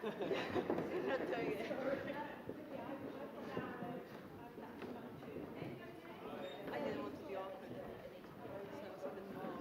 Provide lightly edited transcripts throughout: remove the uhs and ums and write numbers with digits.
Not doing it. I didn't want to be awkward. So I was a bit more.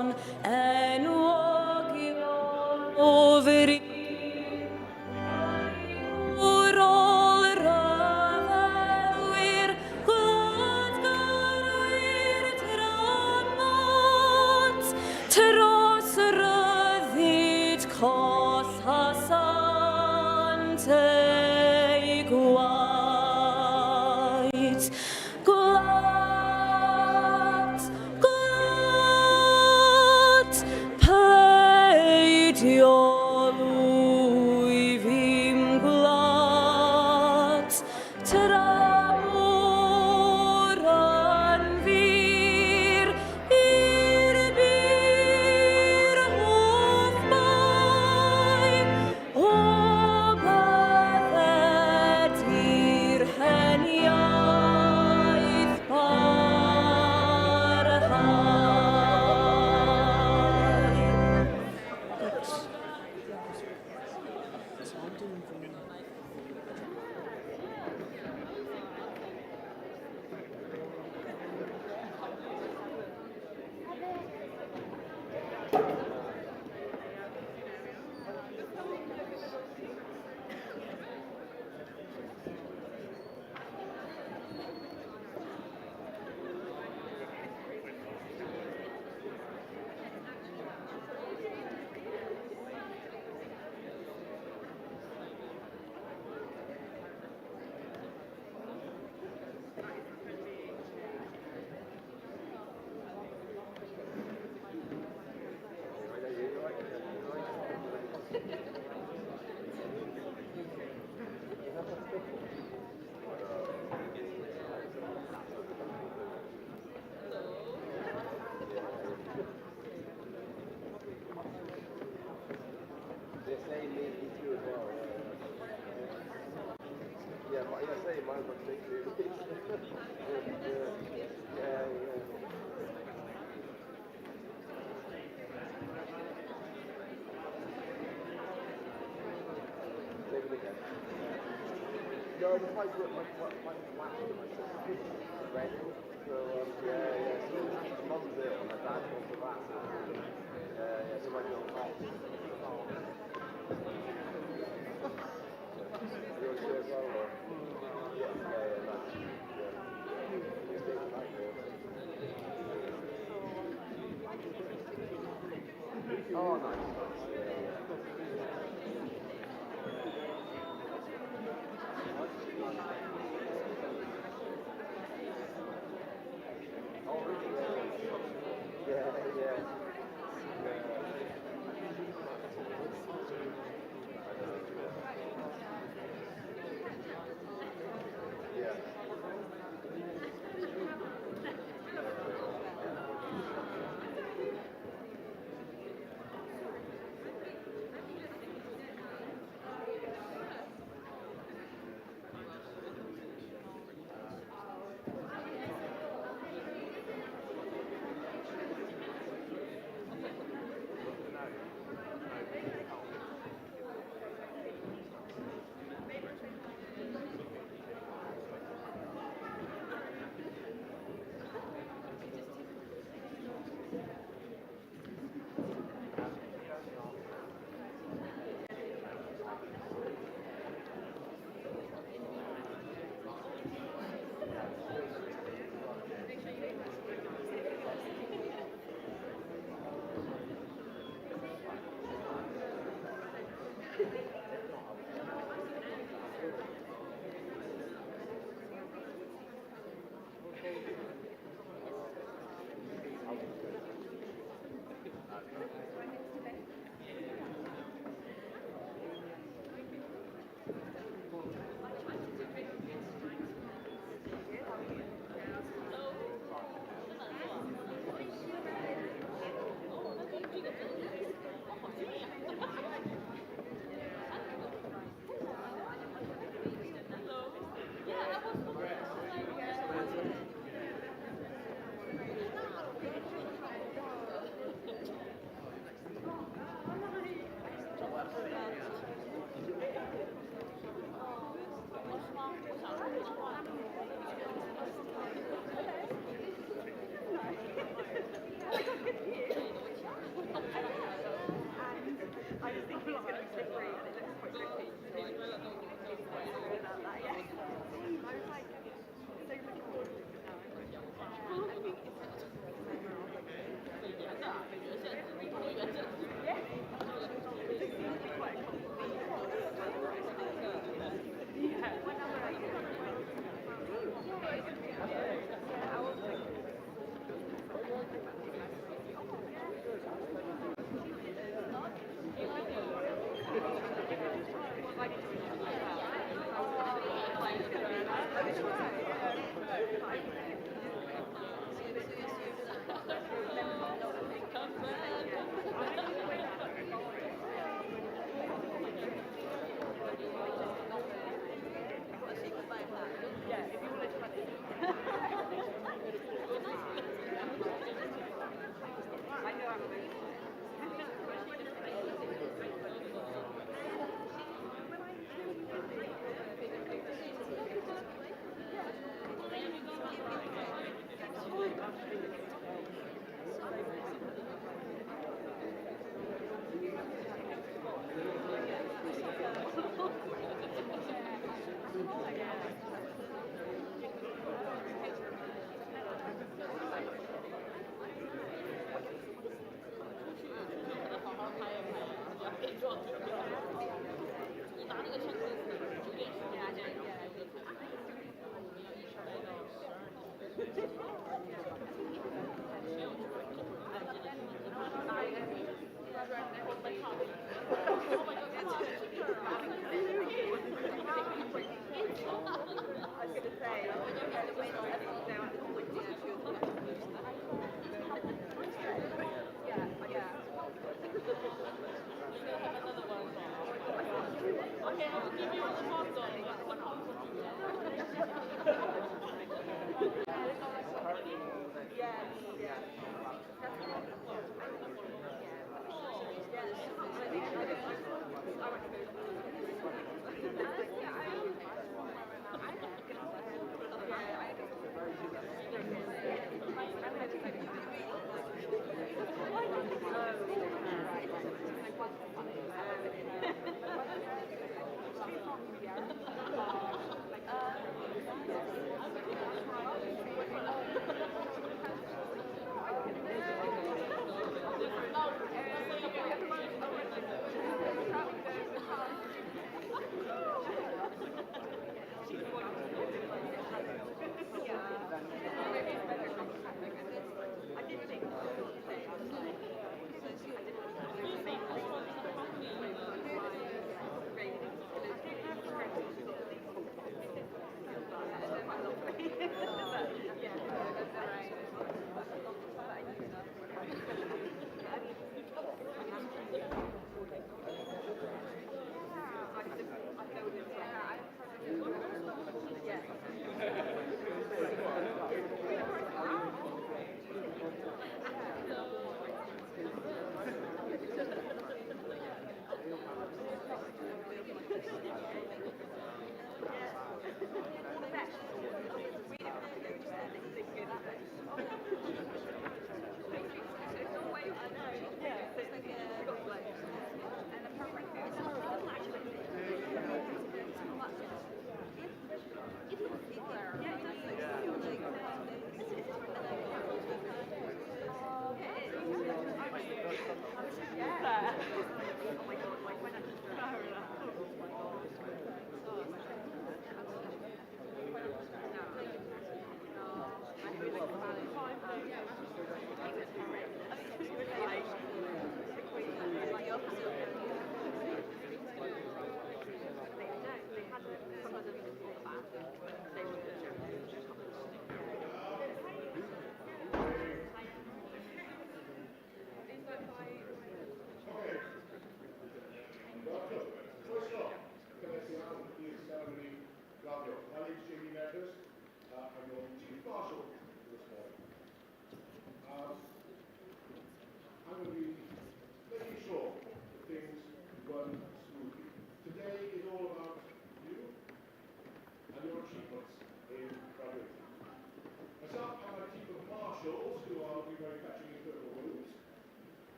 enwog i ofri o'r ôl rhyfelwyr gladgarwyr dramot tros y ryddid coll hasant ei gwaed gwlad gwlad peidio lwyfim gwlad tramor yn fyr i'r byr hoff bai o byddedi'r heniaeth barhau. No, the place where my flat red. So yeah. So my mum's ill and my dad's gone for that. So my little house. You want to do as well, or? Yeah, nice. Oh, nice.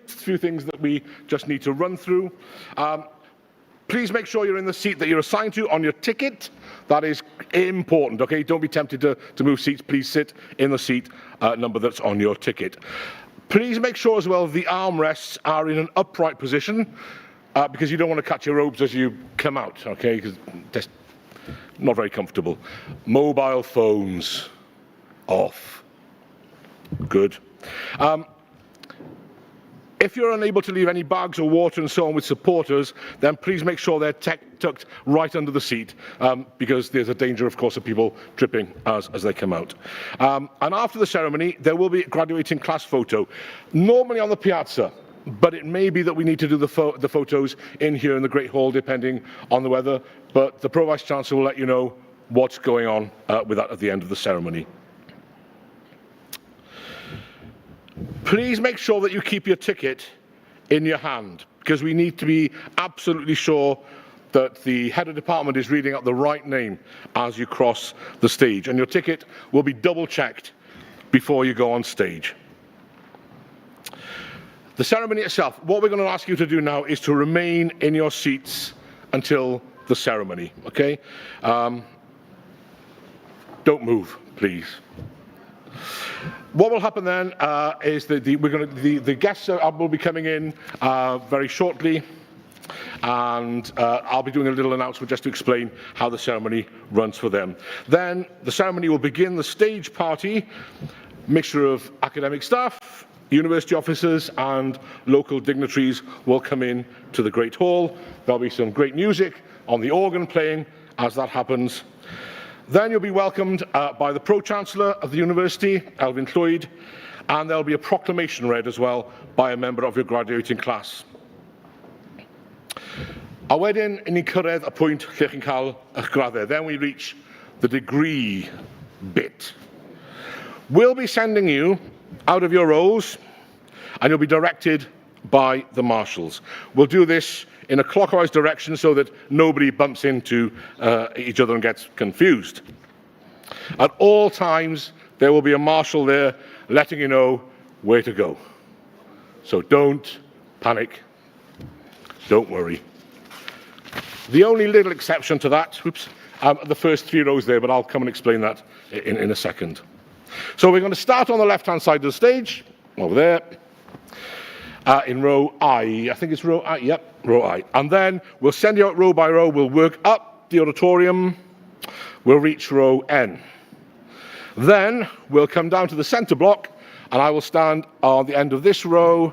Few things that we just need to run through. Please make sure you're in the seat that you're assigned to on your ticket. That is important, okay? Don't be tempted to move seats. Please sit in the seat number that's on your ticket. Please make sure as well the armrests are in an upright position because you don't want to catch your robes as you come out, okay? Because that's not very comfortable. Mobile phones off. Good. If you're unable to leave any bags or water and so on with supporters, then please make sure they're tucked right under the seat because there's a danger, of course, of people tripping as they come out. And after the ceremony, there will be a graduating class photo, normally on the piazza, but it may be that we need to do the photos in here in the Great Hall, depending on the weather. But the Pro Vice-Chancellor will let you know what's going on with that at the end of the ceremony. Please make sure that you keep your ticket in your hand, because we need to be absolutely sure that the head of department is reading out the right name as you cross the stage. And your ticket will be double-checked before you go on stage. The ceremony itself, what we're going to ask you to do now is to remain in your seats until the ceremony, okay? Don't move, please. What will happen then is that the guests will be coming in very shortly, and I'll be doing a little announcement just to explain how the ceremony runs for them. Then the ceremony will begin. The stage party, mixture of academic staff, university officers and local dignitaries will come in to the Great Hall. There'll be some great music on the organ playing as that happens. Then you'll be welcomed by the Pro-Chancellor of the University, Elfyn Llwyd, and there'll be a proclamation read as well by a member of your graduating class. A wedyn, i ni'n cyrraedd y pwynt lle chi'n cael eich graddau. Then we reach the degree bit. We'll be sending you out of your rows, and you'll be directed by the marshals. We'll do this in a clockwise direction so that nobody bumps into each other and gets confused. At all times, there will be a marshal there letting you know where to go. So don't panic, don't worry. The only little exception to that, the first 3 rows there, but I'll come and explain that in a second. So we're going to start on the left-hand side of the stage, over there, in row I. I think it's row I, yep, row I. And then we'll send you out row by row. We'll work up the auditorium. We'll reach row N. Then we'll come down to the centre block, and I will stand on the end of this row,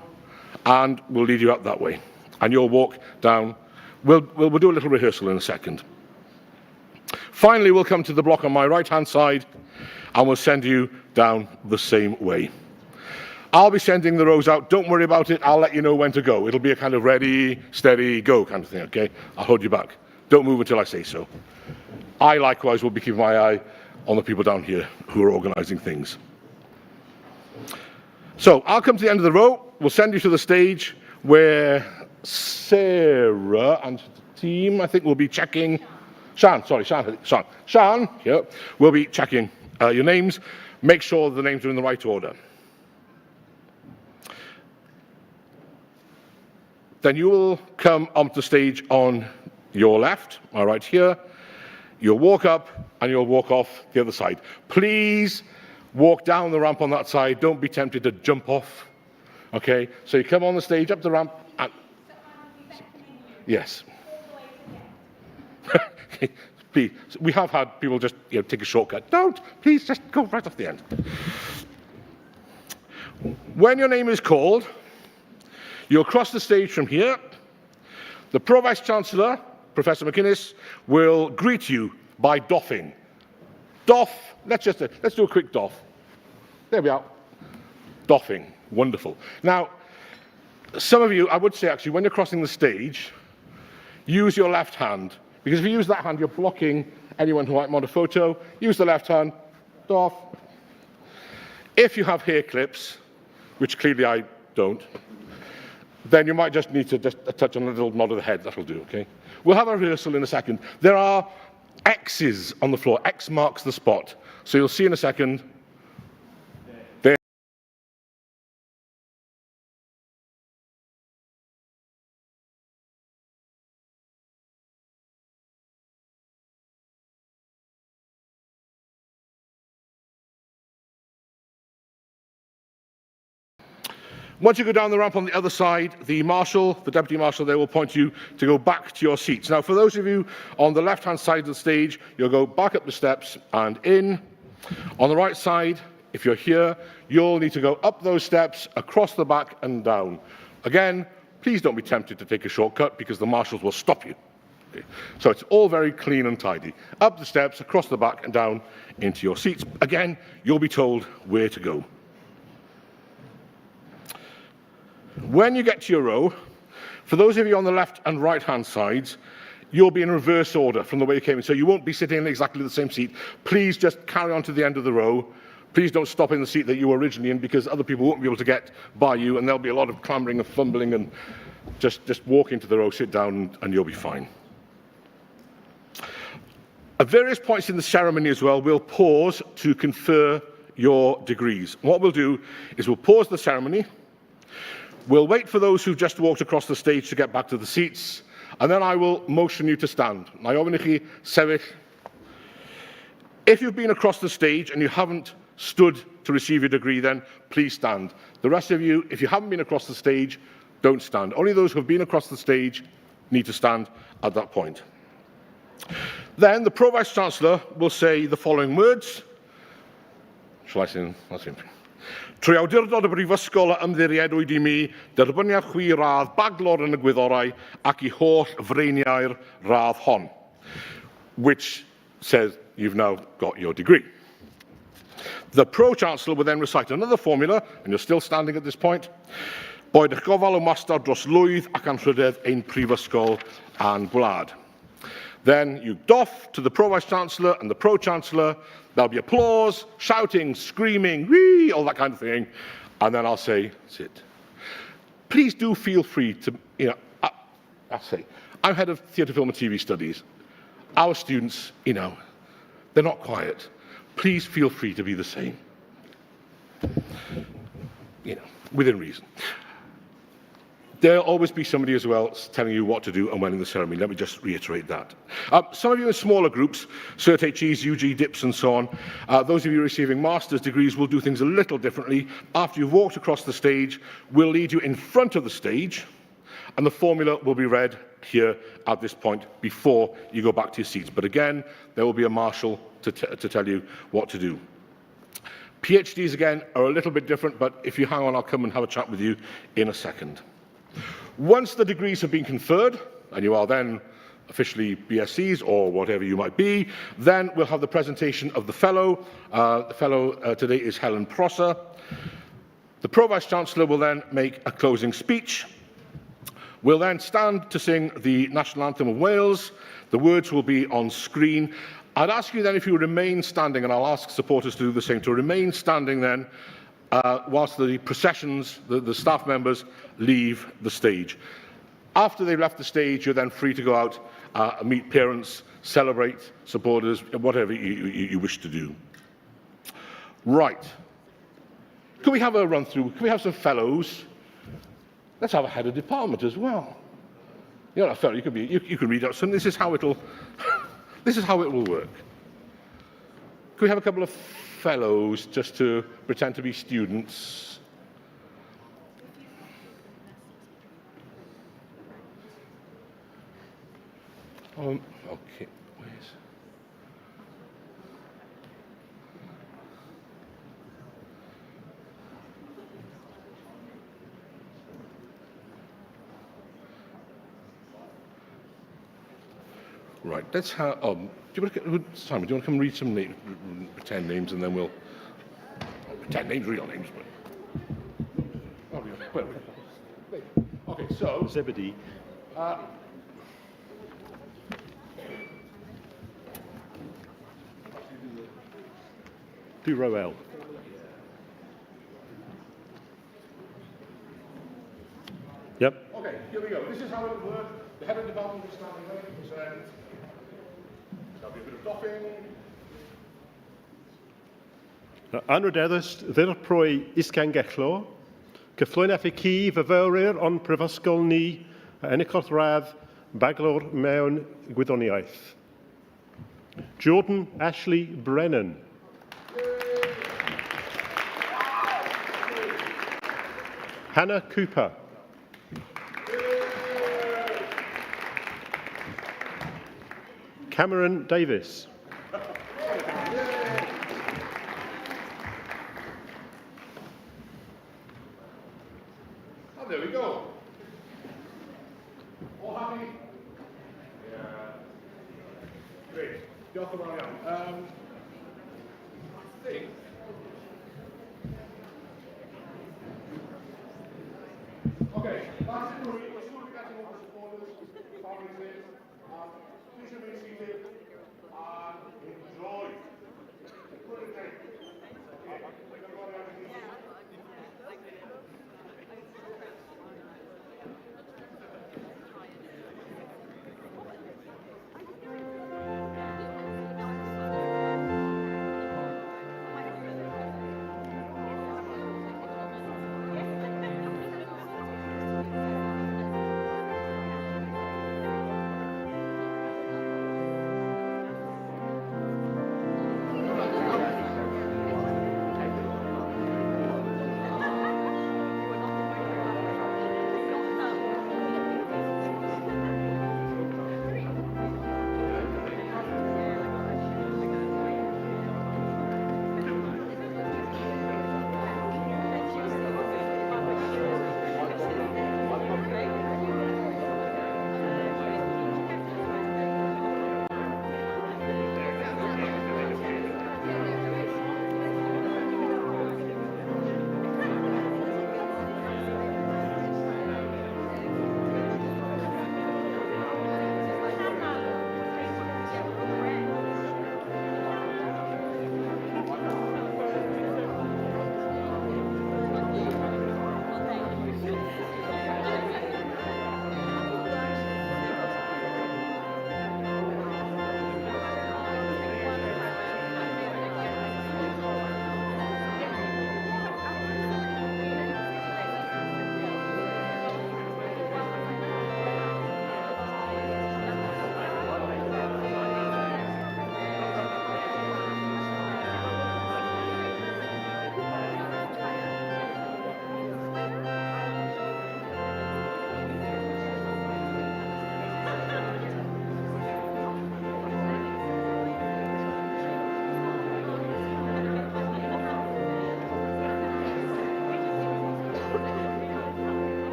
and we'll lead you up that way. And you'll walk down. We'll do a little rehearsal in a second. Finally, we'll come to the block on my right-hand side, and we'll send you down the same way. I'll be sending the rows out. Don't worry about it. I'll let you know when to go. It'll be a kind of ready, steady, go kind of thing, okay? I'll hold you back. Don't move until I say so. I, likewise, will be keeping my eye on the people down here who are organising things. So I'll come to the end of the row. We'll send you to the stage where Sarah and the team, I think, will be checking. Shan, here, will be checking your names. Make sure the names are in the right order. Then you will come onto the stage on your left, right here. You'll walk up and you'll walk off the other side. Please walk down the ramp on that side. Don't be tempted to jump off. Okay, so you come on the stage, up the ramp, and yes. Please, we have had people just take a shortcut. Don't, please just go right off the end. When your name is called, you'll cross the stage from here. The Pro-Vice-Chancellor, Professor McInnes, will greet you by doffing. Doff, let's do a quick doff. There we are. Doffing, wonderful. Now, some of you, I would say actually, when you're crossing the stage, use your left hand. Because if you use that hand, you're blocking anyone who might want a photo. Use the left hand, doff. If you have hair clips, which clearly I don't, then you might just need to touch on a little nod of the head. That'll do, okay? We'll have a rehearsal in a second. There are X's on the floor. X marks the spot. So you'll see in a second. There. Once you go down the ramp on the other side, the marshal, the deputy marshal there, will point you to go back to your seats. Now, for those of you on the left-hand side of the stage, you'll go back up the steps and in. On the right side, if you're here, you'll need to go up those steps, across the back and down. Again, please don't be tempted to take a shortcut because the marshals will stop you. Okay. So it's all very clean and tidy. Up the steps, across the back and down into your seats. Again, you'll be told where to go. When you get to your row, for those of you on the left and right-hand sides, you'll be in reverse order from the way you came in, so you won't be sitting in exactly the same seat. Please just carry on to the end of the row. Please don't stop in the seat that you were originally in, because other people won't be able to get by you, and there'll be a lot of clambering and fumbling, and just walk into the row, sit down, and you'll be fine. At various points in the ceremony as well, we'll pause to confer your degrees. What we'll do is we'll pause the ceremony. We'll wait for those who've just walked across the stage to get back to the seats, and then I will motion you to stand. Na I ofyn I chi sefyll. If you've been across the stage and you haven't stood to receive your degree, then please stand. The rest of you, if you haven't been across the stage, don't stand. Only those who have been across the stage need to stand at that point. Then the Pro-Vice-Chancellor will say the following words. Shall I say them? Trwy awdurdod y Brifysgol a ymddiriedwyd I mi, derbyniad chwi radd baglor yn y gwyddorau ac I holl freiniau'r radd hon, which says you've now got your degree. The Pro-Chancellor will then recite another formula, and you're still standing at this point, boed eich gofal o master dros lwydd ac anrhydedd ein prifysgol a'n gwlad. Then you doff to the Pro-Vice-Chancellor and the Pro-Chancellor. There'll be applause, shouting, screaming, whee, all that kind of thing. And then I'll say, sit. Please do feel free to, I'll say, I'm head of theatre, film and TV studies. Our students, they're not quiet. Please feel free to be the same. Within reason. There'll always be somebody as well telling you what to do and when in the ceremony. Let me just reiterate that. Some of you in smaller groups, Cert HEs, UG, DIPs and so on, those of you receiving master's degrees will do things a little differently. After you've walked across the stage, we'll lead you in front of the stage and the formula will be read here at this point before you go back to your seats. But again, there will be a marshal to tell you what to do. PhDs, again, are a little bit different, but if you hang on, I'll come and have a chat with you in a second. Once the degrees have been conferred, and you are then officially BScs or whatever you might be, then we'll have the presentation of the fellow. The fellow today is Helen Prosser. The Pro-Vice-Chancellor will then make a closing speech. We'll then stand to sing the National Anthem of Wales. The words will be on screen. I'd ask you then if you remain standing, and I'll ask supporters to do the same, to remain standing then whilst the processions, the staff members, leave the stage. After they've left the stage, you're then free to go out and meet parents, celebrate supporters, whatever you wish to do. Right. Can we have a run through? Can we have some fellows? Let's have a head of department as well. You're not a fellow, you can read out some. This is how it'll this is how it will work. Can we have a couple of fellows just to pretend to be students? Okay, where's... Right, let's have... Simon, do you want to come read some pretend names and then we'll... pretend names, real names, but... Okay, so... Zebedee. Do row L. Yep. Okay, here we go. This is how it will work. The head of department is standing ready to present. There'll be a bit of doffing. Anrydeddus ddyr proi iscangello, cyfflwyn effe ci fyfywrir ond prifysgol ni a ennicodd radd baglor mewn gwyddoniaeth. Jordan Ashley Brennan. Hannah Cooper. Cameron Davis. And there we go. All happy? Yeah. Great. Diolch yn fawr iawn. I think... Okay, that's it for me. We're soon getting all the supporters, families, please remain seated and enjoy. Good day.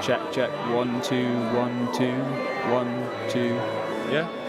Check, check. 1, 2, 1, 2, 1, 2. Yeah?